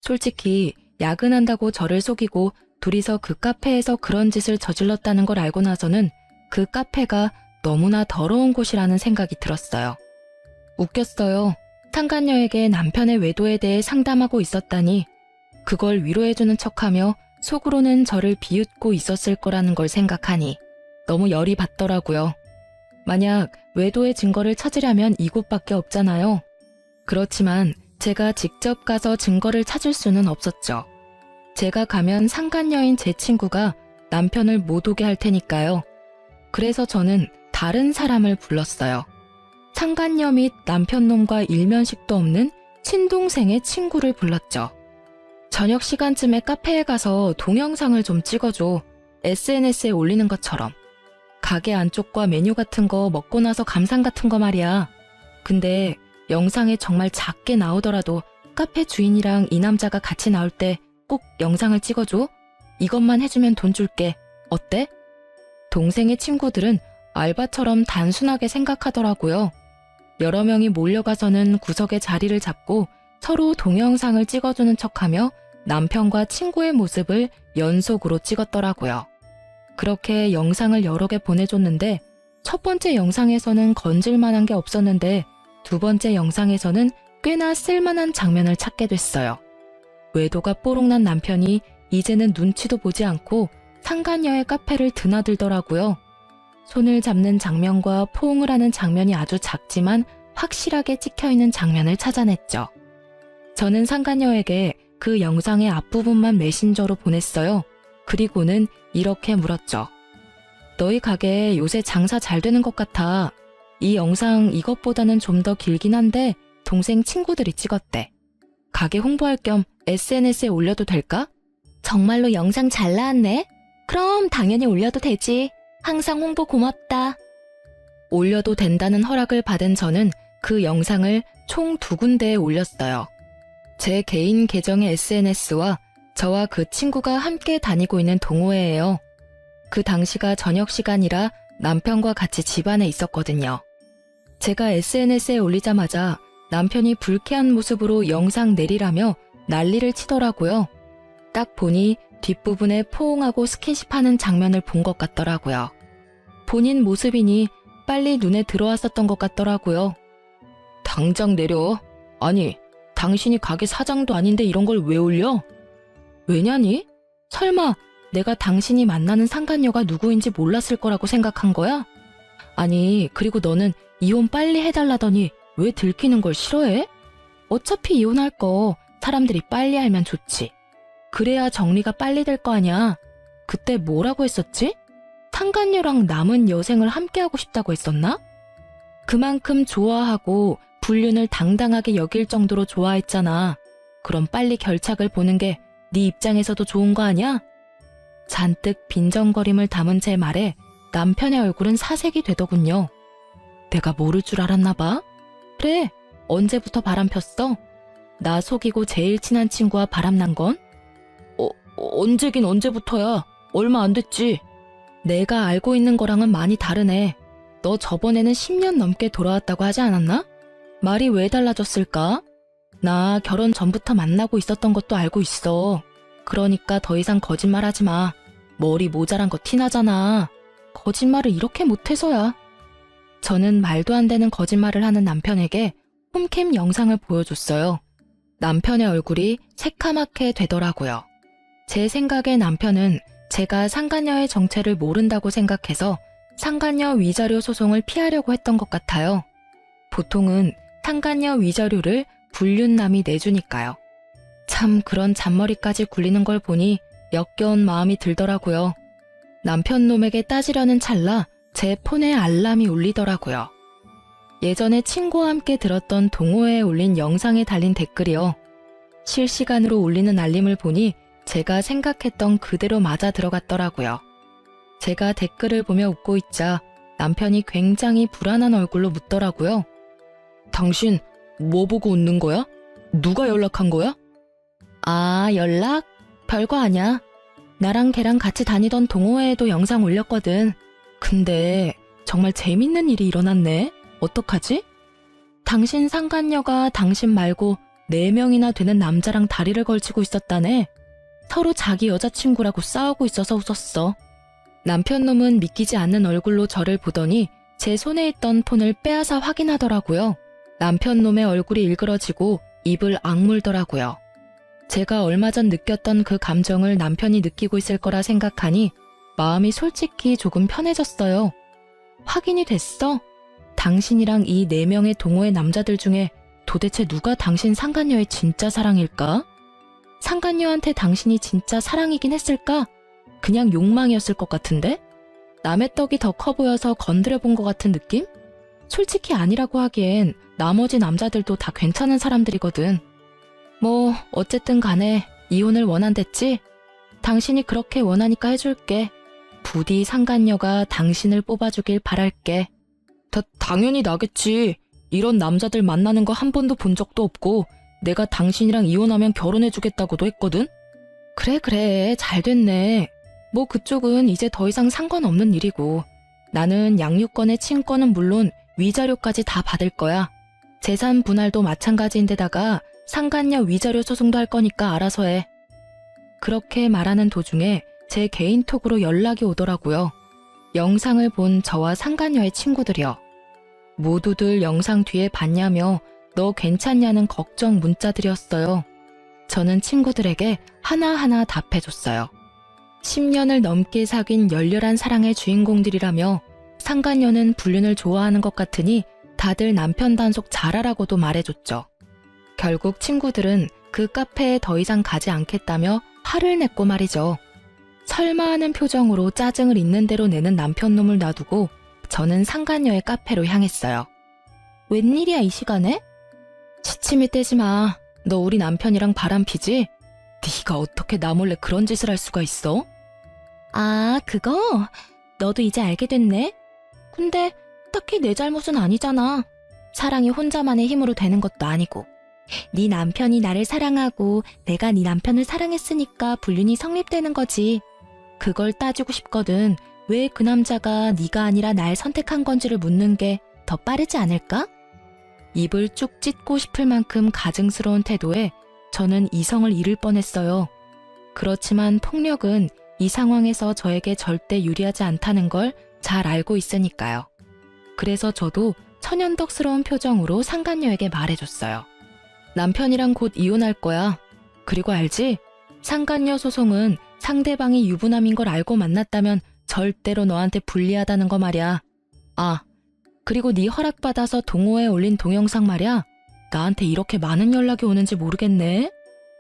솔직히 야근한다고 저를 속이고 둘이서 그 카페에서 그런 짓을 저질렀다는 걸 알고 나서는 그 카페가 너무나 더러운 곳이라는 생각이 들었어요. 웃겼어요. 상간녀에게 남편의 외도에 대해 상담하고 있었다니 그걸 위로해주는 척하며 속으로는 저를 비웃고 있었을 거라는 걸 생각하니 너무 열이 받더라고요. 만약 외도의 증거를 찾으려면 이곳밖에 없잖아요. 그렇지만 제가 직접 가서 증거를 찾을 수는 없었죠. 제가 가면 상간녀인 제 친구가 남편을 못 오게 할 테니까요. 그래서 저는 다른 사람을 불렀어요. 상간녀 및 남편놈과 일면식도 없는 친동생의 친구를 불렀죠. 저녁 시간쯤에 카페에 가서 동영상을 좀 찍어줘. SNS에 올리는 것처럼. 가게 안쪽과 메뉴 같은 거 먹고 나서 감상 같은 거 말이야. 근데 영상에 정말 작게 나오더라도 카페 주인이랑 이 남자가 같이 나올 때 꼭 영상을 찍어줘. 이것만 해주면 돈 줄게. 어때? 동생의 친구들은 알바처럼 단순하게 생각하더라고요. 여러 명이 몰려가서는 구석에 자리를 잡고 서로 동영상을 찍어주는 척하며 남편과 친구의 모습을 연속으로 찍었더라고요. 그렇게 영상을 여러 개 보내줬는데 첫 번째 영상에서는 건질만한 게 없었는데 두 번째 영상에서는 꽤나 쓸만한 장면을 찾게 됐어요. 외도가 뽀록난 남편이 이제는 눈치도 보지 않고 상간녀의 카페를 드나들더라고요. 손을 잡는 장면과 포옹을 하는 장면이 아주 작지만 확실하게 찍혀있는 장면을 찾아냈죠. 저는 상간녀에게 그 영상의 앞부분만 메신저로 보냈어요. 그리고는 이렇게 물었죠. 너희 가게 요새 장사 잘 되는 것 같아. 이 영상 이것보다는 좀 더 길긴 한데 동생 친구들이 찍었대. 가게 홍보할 겸 SNS에 올려도 될까? 정말로 영상 잘 나왔네? 그럼 당연히 올려도 되지. 항상 홍보 고맙다. 올려도 된다는 허락을 받은 저는 그 영상을 총 2군데에 올렸어요. 제 개인 계정의 SNS와 저와 그 친구가 함께 다니고 있는 동호회예요. 그 당시가 저녁 시간이라 남편과 같이 집안에 있었거든요. 제가 SNS에 올리자마자 남편이 불쾌한 모습으로 영상 내리라며 난리를 치더라고요. 딱 보니 뒷부분에 포옹하고 스킨십하는 장면을 본 것 같더라고요. 본인 모습이니 빨리 눈에 들어왔었던 것 같더라고요. 당장 내려. 아니, 당신이 가게 사장도 아닌데 이런 걸 왜 올려? 왜냐니? 설마 내가 당신이 만나는 상간녀가 누구인지 몰랐을 거라고 생각한 거야? 아니, 그리고 너는 이혼 빨리 해달라더니 왜 들키는 걸 싫어해? 어차피 이혼할 거 사람들이 빨리 알면 좋지. 그래야 정리가 빨리 될 거 아냐. 그때 뭐라고 했었지? 상간녀랑 남은 여생을 함께하고 싶다고 했었나? 그만큼 좋아하고 불륜을 당당하게 여길 정도로 좋아했잖아. 그럼 빨리 결착을 보는 게 네 입장에서도 좋은 거 아니야? 잔뜩 빈정거림을 담은 제 말에 남편의 얼굴은 사색이 되더군요. 내가 모를 줄 알았나 봐? 그래, 언제부터 바람 폈어? 나 속이고 제일 친한 친구와 바람난 건? 언제긴 언제부터야. 얼마 안 됐지. 내가 알고 있는 거랑은 많이 다르네. 너 저번에는 10년 넘게 돌아왔다고 하지 않았나? 말이 왜 달라졌을까? 나 결혼 전부터 만나고 있었던 것도 알고 있어. 그러니까 더 이상 거짓말하지 마. 머리 모자란 거 티나잖아. 거짓말을 이렇게 못해서야. 저는 말도 안 되는 거짓말을 하는 남편에게 홈캠 영상을 보여줬어요. 남편의 얼굴이 새카맣게 되더라고요. 제 생각에 남편은 제가 상간녀의 정체를 모른다고 생각해서 상간녀 위자료 소송을 피하려고 했던 것 같아요. 보통은 상간녀 위자료를 불륜남이 내주니까요. 참 그런 잔머리까지 굴리는 걸 보니 역겨운 마음이 들더라고요. 남편 놈에게 따지려는 찰나 제 폰에 알람이 울리더라고요. 예전에 친구와 함께 들었던 동호회에 올린 영상에 달린 댓글이요. 실시간으로 울리는 알림을 보니 제가 생각했던 그대로 맞아 들어갔더라고요. 제가 댓글을 보며 웃고 있자 남편이 굉장히 불안한 얼굴로 묻더라고요. 당신 뭐 보고 웃는 거야? 누가 연락한 거야? 아, 연락? 별거 아냐. 나랑 걔랑 같이 다니던 동호회에도 영상 올렸거든. 근데 정말 재밌는 일이 일어났네. 어떡하지? 당신 상간녀가 당신 말고 4명이나 되는 남자랑 다리를 걸치고 있었다네. 서로 자기 여자친구라고 싸우고 있어서 웃었어. 남편 놈은 믿기지 않는 얼굴로 저를 보더니 제 손에 있던 폰을 빼앗아 확인하더라고요. 남편 놈의 얼굴이 일그러지고 입을 악물더라고요. 제가 얼마 전 느꼈던 그 감정을 남편이 느끼고 있을 거라 생각하니 마음이 솔직히 조금 편해졌어요. 확인이 됐어? 당신이랑 이 4명의 동호회 남자들 중에 도대체 누가 당신 상간녀의 진짜 사랑일까? 상간녀한테 당신이 진짜 사랑이긴 했을까? 그냥 욕망이었을 것 같은데? 남의 떡이 더 커 보여서 건드려 본 것 같은 느낌? 솔직히 아니라고 하기엔 나머지 남자들도 다 괜찮은 사람들이거든. 뭐 어쨌든 간에 이혼을 원한댔지? 당신이 그렇게 원하니까 해줄게. 부디 상간녀가 당신을 뽑아주길 바랄게. 당연히 나겠지. 이런 남자들 만나는 거 한 번도 본 적도 없고 내가 당신이랑 이혼하면 결혼해주겠다고도 했거든? 그래 잘 됐네. 뭐 그쪽은 이제 더 이상 상관없는 일이고 나는 양육권의 친권은 물론 위자료까지 다 받을 거야. 재산 분할도 마찬가지인데다가 상간녀 위자료 소송도 할 거니까 알아서 해. 그렇게 말하는 도중에 제 개인톡으로 연락이 오더라고요. 영상을 본 저와 상간녀의 친구들이요. 모두들 영상 뒤에 봤냐며 너 괜찮냐는 걱정 문자들이었어요. 저는 친구들에게 하나하나 답해줬어요. 10년을 넘게 사귄 열렬한 사랑의 주인공들이라며 상간녀는 불륜을 좋아하는 것 같으니 다들 남편 단속 잘하라고도 말해줬죠. 결국 친구들은 그 카페에 더 이상 가지 않겠다며 화를 냈고 말이죠. 설마 하는 표정으로 짜증을 있는 대로 내는 남편 놈을 놔두고 저는 상간녀의 카페로 향했어요. 웬일이야 이 시간에? 시침이 떼지 마. 너 우리 남편이랑 바람피지? 네가 어떻게 나 몰래 그런 짓을 할 수가 있어? 아, 그거? 너도 이제 알게 됐네? 근데 딱히 내 잘못은 아니잖아. 사랑이 혼자만의 힘으로 되는 것도 아니고. 네 남편이 나를 사랑하고 내가 네 남편을 사랑했으니까 불륜이 성립되는 거지. 그걸 따지고 싶거든. 왜 그 남자가 네가 아니라 날 선택한 건지를 묻는 게 더 빠르지 않을까? 입을 쭉 찢고 싶을 만큼 가증스러운 태도에 저는 이성을 잃을 뻔했어요. 그렇지만 폭력은 이 상황에서 저에게 절대 유리하지 않다는 걸 잘 알고 있으니까요. 그래서 저도 천연덕스러운 표정으로 상간녀에게 말해줬어요. 남편이랑 곧 이혼할 거야. 그리고 알지? 상간녀 소송은 상대방이 유부남인 걸 알고 만났다면 절대로 너한테 불리하다는 거 말이야. 아, 그리고 네 허락받아서 동호회에 올린 동영상 말이야. 나한테 이렇게 많은 연락이 오는지 모르겠네.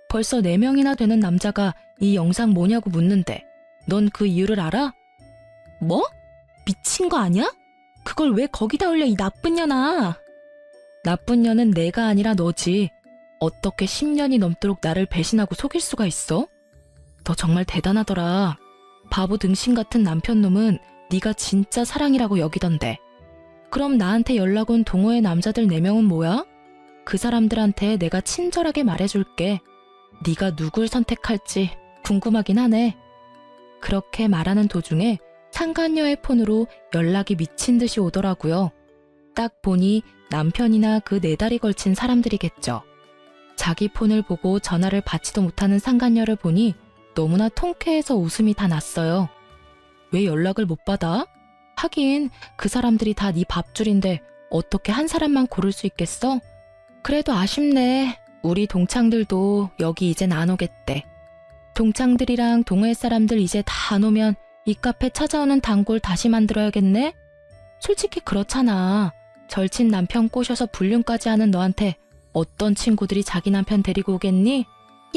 벌써 4명이나 되는 남자가 이 영상 뭐냐고 묻는데 넌 그 이유를 알아? 뭐? 미친 거 아니야? 그걸 왜 거기다 올려 이 나쁜 년아. 나쁜 년은 내가 아니라 너지. 어떻게 10년이 넘도록 나를 배신하고 속일 수가 있어? 너 정말 대단하더라. 바보 등신 같은 남편 놈은 네가 진짜 사랑이라고 여기던데. 그럼 나한테 연락 온 동호회 남자들 4명은 뭐야? 그 사람들한테 내가 친절하게 말해줄게. 네가 누굴 선택할지 궁금하긴 하네. 그렇게 말하는 도중에 상간녀의 폰으로 연락이 미친 듯이 오더라고요. 딱 보니 남편이나 그 4달이 걸친 사람들이겠죠. 자기 폰을 보고 전화를 받지도 못하는 상간녀를 보니 너무나 통쾌해서 웃음이 다 났어요. 왜 연락을 못 받아? 하긴 그 사람들이 다 네 밥줄인데 어떻게 한 사람만 고를 수 있겠어? 그래도 아쉽네. 우리 동창들도 여기 이젠 안 오겠대. 동창들이랑 동호회 사람들 이제 다 안 오면 이 카페 찾아오는 단골 다시 만들어야겠네? 솔직히 그렇잖아. 절친 남편 꼬셔서 불륜까지 하는 너한테 어떤 친구들이 자기 남편 데리고 오겠니?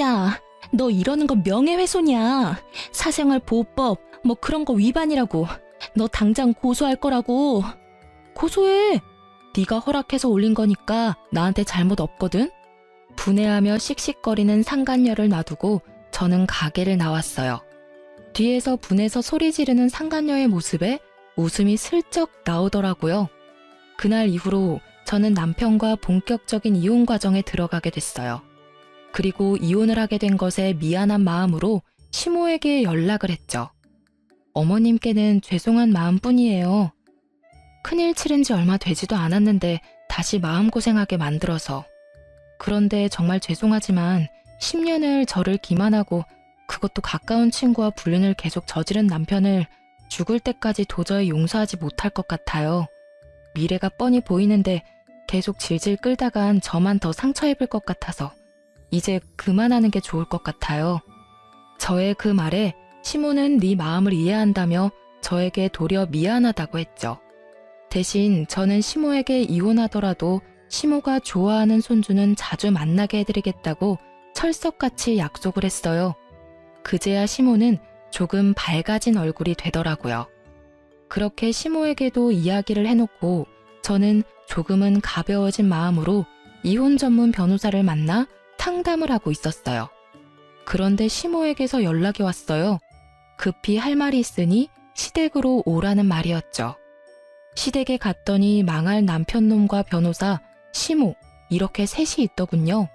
야, 너 이러는 거 명예훼손이야. 사생활보호법 뭐 그런 거 위반이라고. 너 당장 고소할 거라고. 고소해. 네가 허락해서 올린 거니까 나한테 잘못 없거든. 분해하며 씩씩거리는 상간녀를 놔두고 저는 가게를 나왔어요. 뒤에서 분해서 소리 지르는 상간녀의 모습에 웃음이 슬쩍 나오더라고요. 그날 이후로 저는 남편과 본격적인 이혼 과정에 들어가게 됐어요. 그리고 이혼을 하게 된 것에 미안한 마음으로 시모에게 연락을 했죠. 어머님께는 죄송한 마음뿐이에요. 큰일 치른 지 얼마 되지도 않았는데 다시 마음고생하게 만들어서. 그런데 정말 죄송하지만 10년을 저를 기만하고 그것도 가까운 친구와 불륜을 계속 저지른 남편을 죽을 때까지 도저히 용서하지 못할 것 같아요. 미래가 뻔히 보이는데 계속 질질 끌다간 저만 더 상처 입을 것 같아서 이제 그만하는 게 좋을 것 같아요. 저의 그 말에 시모는 네 마음을 이해한다며 저에게 도리어 미안하다고 했죠. 대신 저는 시모에게 이혼하더라도 시모가 좋아하는 손주는 자주 만나게 해드리겠다고 철석같이 약속을 했어요. 그제야 시모는 조금 밝아진 얼굴이 되더라고요. 그렇게 시모에게도 이야기를 해놓고 저는 조금은 가벼워진 마음으로 이혼 전문 변호사를 만나 상담을 하고 있었어요. 그런데 시모에게서 연락이 왔어요. 급히 할 말이 있으니 시댁으로 오라는 말이었죠. 시댁에 갔더니 망할 남편놈과 변호사, 시모 이렇게 셋이 있더군요.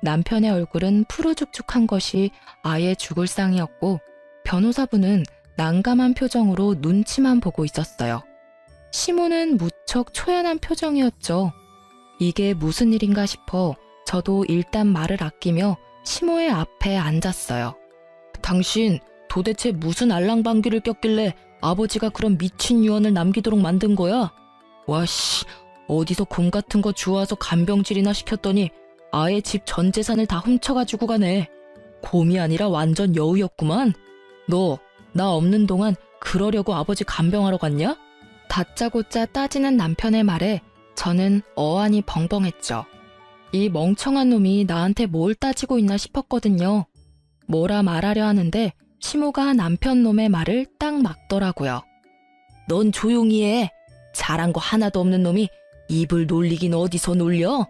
남편의 얼굴은 푸르죽죽한 것이 아예 죽을 상이었고 변호사분은 난감한 표정으로 눈치만 보고 있었어요. 시모는 무척 초연한 표정이었죠. 이게 무슨 일인가 싶어 저도 일단 말을 아끼며 시모의 앞에 앉았어요. 당신 도대체 무슨 알랑방귀를 꼈길래 아버지가 그런 미친 유언을 남기도록 만든 거야? 와씨, 어디서 곰 같은 거 주워와서 간병질이나 시켰더니 아예 집 전 재산을 다 훔쳐가지고 가네. 곰이 아니라 완전 여우였구만. 너 나 없는 동안 그러려고 아버지 간병하러 갔냐? 다짜고짜 따지는 남편의 말에 저는 어안이 벙벙했죠. 이 멍청한 놈이 나한테 뭘 따지고 있나 싶었거든요. 뭐라 말하려 하는데 시모가 남편 놈의 말을 딱 막더라고요. 넌 조용히 해. 잘한 거 하나도 없는 놈이 입을 놀리긴 어디서 놀려?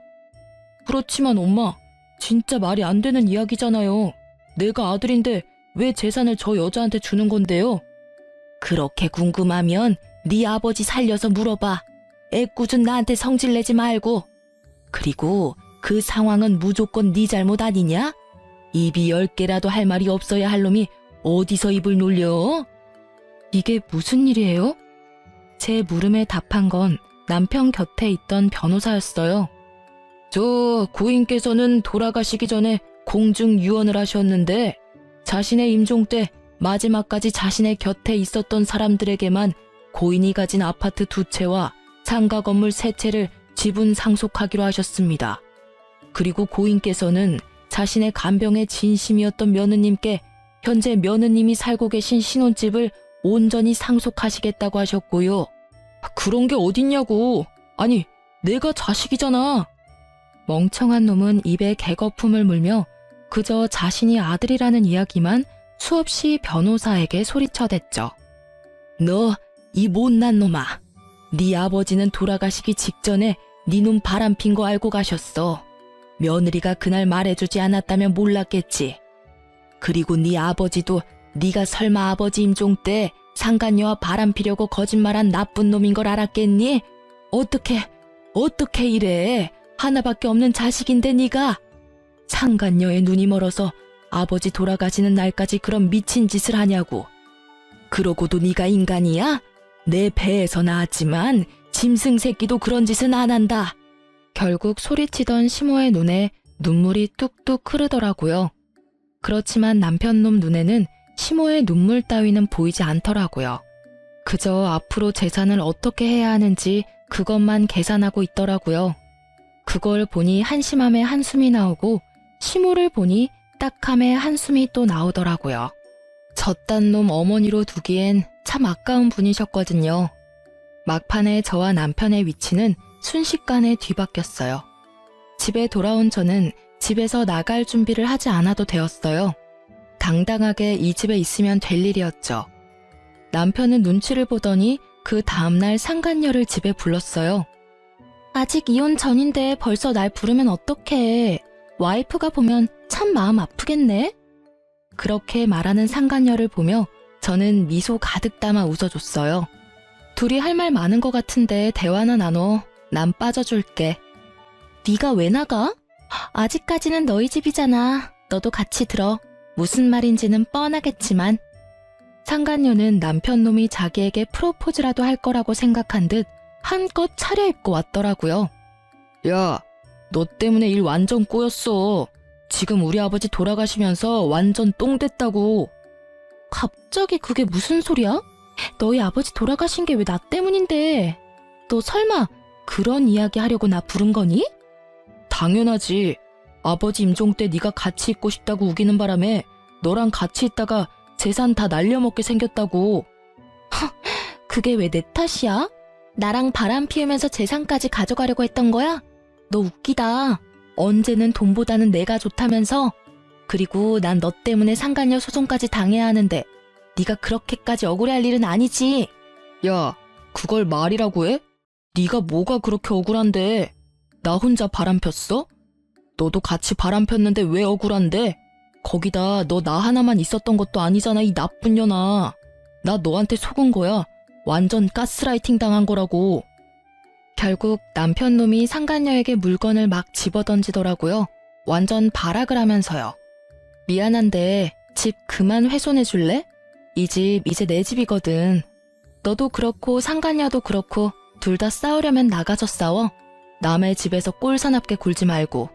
그렇지만 엄마, 진짜 말이 안 되는 이야기잖아요. 내가 아들인데 왜 재산을 저 여자한테 주는 건데요? 그렇게 궁금하면 네 아버지 살려서 물어봐. 애꿎은 나한테 성질내지 말고. 그리고 그 상황은 무조건 네 잘못 아니냐? 입이 10개라도 할 말이 없어야 할 놈이 어디서 입을 놀려? 이게 무슨 일이에요? 제 물음에 답한 건 남편 곁에 있던 변호사였어요. 저 고인께서는 돌아가시기 전에 공중 유언을 하셨는데 자신의 임종 때 마지막까지 자신의 곁에 있었던 사람들에게만 고인이 가진 아파트 2채와 상가 건물 3채를 지분 상속하기로 하셨습니다. 그리고 고인께서는 자신의 간병에 진심이었던 며느님께 현재 며느님이 살고 계신 신혼집을 온전히 상속하시겠다고 하셨고요. 그런 게 어딨냐고. 아니, 내가 자식이잖아. 멍청한 놈은 입에 개거품을 물며 그저 자신이 아들이라는 이야기만 수없이 변호사에게 소리쳐댔죠. 너, 이 못난 놈아. 네 아버지는 돌아가시기 직전에 네 놈 바람핀 거 알고 가셨어. 며느리가 그날 말해주지 않았다면 몰랐겠지. 그리고 네 아버지도 네가 설마 아버지 임종 때 상간녀와 바람피려고 거짓말한 나쁜 놈인 걸 알았겠니? 어떻게 이래? 하나밖에 없는 자식인데 네가. 상간녀의 눈이 멀어서 아버지 돌아가시는 날까지 그런 미친 짓을 하냐고. 그러고도 네가 인간이야? 내 배에서 나왔지만 짐승 새끼도 그런 짓은 안 한다. 결국 소리치던 시모의 눈에 눈물이 뚝뚝 흐르더라고요. 그렇지만 남편놈 눈에는 시모의 눈물 따위는 보이지 않더라고요. 그저 앞으로 재산을 어떻게 해야 하는지 그것만 계산하고 있더라고요. 그걸 보니 한심함에 한숨이 나오고 시모를 보니 딱함에 한숨이 또 나오더라고요. 저딴 놈 어머니로 두기엔 참 아까운 분이셨거든요. 막판에 저와 남편의 위치는 순식간에 뒤바뀌었어요. 집에 돌아온 저는 집에서 나갈 준비를 하지 않아도 되었어요. 당당하게 이 집에 있으면 될 일이었죠. 남편은 눈치를 보더니 그 다음날 상간녀를 집에 불렀어요. 아직 이혼 전인데 벌써 날 부르면 어떡해. 와이프가 보면 참 마음 아프겠네. 그렇게 말하는 상간녀를 보며 저는 미소 가득 담아 웃어줬어요. 둘이 할 말 많은 것 같은데 대화나 나눠. 난 빠져줄게. 네가 왜 나가? 아직까지는 너희 집이잖아. 너도 같이 들어. 무슨 말인지는 뻔하겠지만. 상간녀는 남편놈이 자기에게 프로포즈라도 할 거라고 생각한 듯 한껏 차려입고 왔더라고요. 야, 너 때문에 일 완전 꼬였어. 지금 우리 아버지 돌아가시면서 완전 똥 됐다고. 갑자기 그게 무슨 소리야? 너희 아버지 돌아가신 게 왜 나 때문인데? 너 설마 그런 이야기 하려고 나 부른 거니? 당연하지. 아버지 임종 때 네가 같이 있고 싶다고 우기는 바람에 너랑 같이 있다가 재산 다 날려먹게 생겼다고. 그게 왜 내 탓이야? 나랑 바람 피우면서 재산까지 가져가려고 했던 거야? 너 웃기다. 언제는 돈보다는 내가 좋다면서? 그리고 난 너 때문에 상간녀 소송까지 당해야 하는데 네가 그렇게까지 억울해할 일은 아니지. 야, 그걸 말이라고 해? 네가 뭐가 그렇게 억울한데? 나 혼자 바람 폈어? 너도 같이 바람 폈는데 왜 억울한데? 거기다 너 나 하나만 있었던 것도 아니잖아, 이 나쁜 년아. 나 너한테 속은 거야. 완전 가스라이팅 당한 거라고. 결국 남편놈이 상간녀에게 물건을 막 집어던지더라고요. 완전 발악을 하면서요. 미안한데 집 그만 훼손해 줄래? 이 집 이제 내 집이거든. 너도 그렇고 상간녀도 그렇고 둘 다 싸우려면 나가서 싸워. 남의 집에서 꼴사납게 굴지 말고.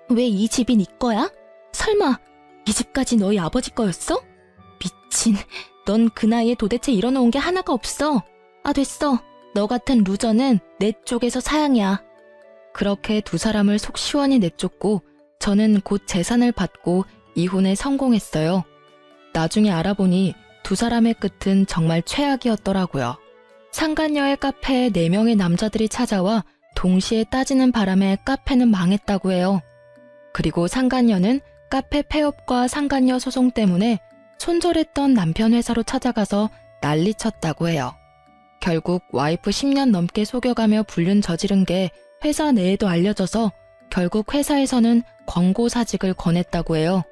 왜 이 집이 네 거야? 설마 이 집까지 너희 아버지 거였어? 미친, 넌 그 나이에 도대체 일어놓은 게 하나가 없어. 아, 됐어. 너 같은 루저는 내 쪽에서 사양이야. 그렇게 두 사람을 속 시원히 내쫓고 저는 곧 재산을 받고 이혼에 성공했어요. 나중에 알아보니 두 사람의 끝은 정말 최악이었더라고요. 상간녀의 카페에 4명의 남자들이 찾아와 동시에 따지는 바람에 카페는 망했다고 해요. 그리고 상간녀는 카페 폐업과 상간녀 소송 때문에 손절했던 남편 회사로 찾아가서 난리쳤다고 해요. 결국 와이프 10년 넘게 속여가며 불륜 저지른 게 회사 내에도 알려져서 결국 회사에서는 권고사직을 권했다고 해요.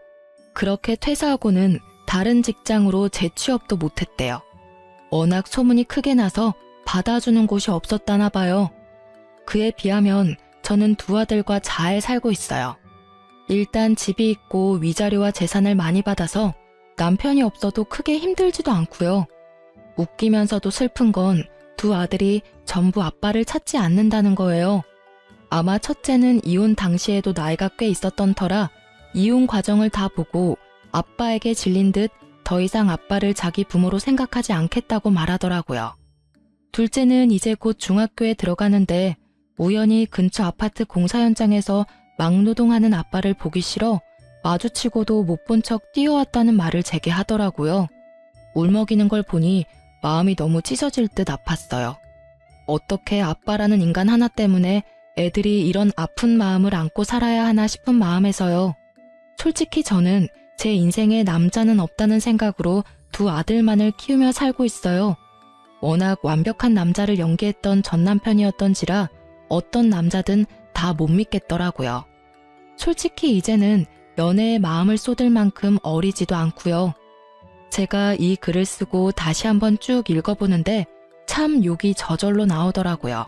그렇게 퇴사하고는 다른 직장으로 재취업도 못했대요. 워낙 소문이 크게 나서 받아주는 곳이 없었다나 봐요. 그에 비하면 저는 두 아들과 잘 살고 있어요. 일단 집이 있고 위자료와 재산을 많이 받아서 남편이 없어도 크게 힘들지도 않고요. 웃기면서도 슬픈 건 두 아들이 전부 아빠를 찾지 않는다는 거예요. 아마 첫째는 이혼 당시에도 나이가 꽤 있었던 터라 이혼 과정을 다 보고 아빠에게 질린 듯 더 이상 아빠를 자기 부모로 생각하지 않겠다고 말하더라고요. 둘째는 이제 곧 중학교에 들어가는데 우연히 근처 아파트 공사 현장에서 막노동하는 아빠를 보기 싫어 마주치고도 못 본 척 뛰어왔다는 말을 제게 하더라고요. 울먹이는 걸 보니 마음이 너무 찢어질 듯 아팠어요. 어떻게 아빠라는 인간 하나 때문에 애들이 이런 아픈 마음을 안고 살아야 하나 싶은 마음에서요. 솔직히 저는 제 인생에 남자는 없다는 생각으로 두 아들만을 키우며 살고 있어요. 워낙 완벽한 남자를 연기했던 전 남편이었던지라 어떤 남자든 다 못 믿겠더라고요. 솔직히 이제는 연애에 마음을 쏟을 만큼 어리지도 않고요. 제가 이 글을 쓰고 다시 한번 쭉 읽어보는데 참 욕이 저절로 나오더라고요.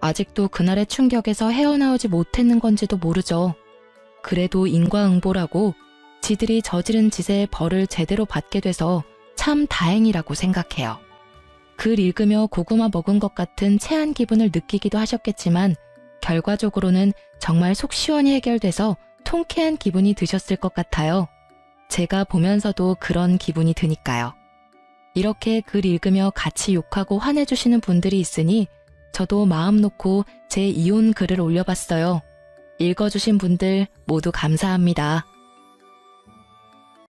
아직도 그날의 충격에서 헤어나오지 못했는 건지도 모르죠. 그래도 인과응보라고 지들이 저지른 짓의 벌을 제대로 받게 돼서 참 다행이라고 생각해요. 글 읽으며 고구마 먹은 것 같은 체한 기분을 느끼기도 하셨겠지만 결과적으로는 정말 속 시원히 해결돼서 통쾌한 기분이 드셨을 것 같아요. 제가 보면서도 그런 기분이 드니까요. 이렇게 글 읽으며 같이 욕하고 화내주시는 분들이 있으니 저도 마음 놓고 제 이혼 글을 올려봤어요. 읽어주신 분들 모두 감사합니다.